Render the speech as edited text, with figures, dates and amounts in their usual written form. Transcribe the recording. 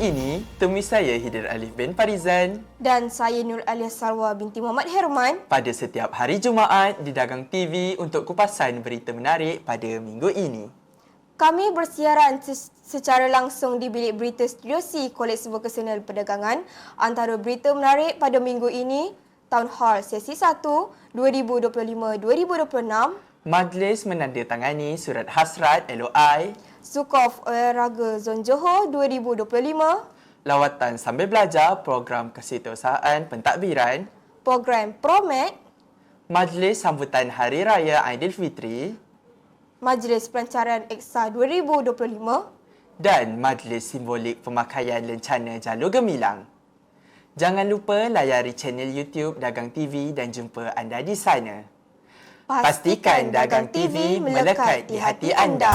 ini, temui saya Hidayat Alif bin Farizan dan saya Nur Alias Sarwa binti Muhammad Herman pada setiap hari Jumaat di Dagang TV untuk kupasan berita menarik pada minggu ini. Kami bersiaran secara langsung di bilik berita Studio C Kolej Sebuah Kesenian Perdagangan. Antara berita menarik pada minggu ini, Town Hall Sesi 1 2025-2026, Majlis menandatangani surat hasrat LOI, Sukof Olahraga Zon Johor 2025, lawatan sambil belajar program kesihatan pentadbiran, program ProMed, Majlis sambutan Hari Raya Aidilfitri Majlis Pelancaran Eksa 2025 dan Majlis Simbolik Pemakaian Lencana Jalur Gemilang. Jangan lupa layari channel YouTube Dagang TV dan jumpa anda di sana. Pastikan Dagang TV melekat di hati anda.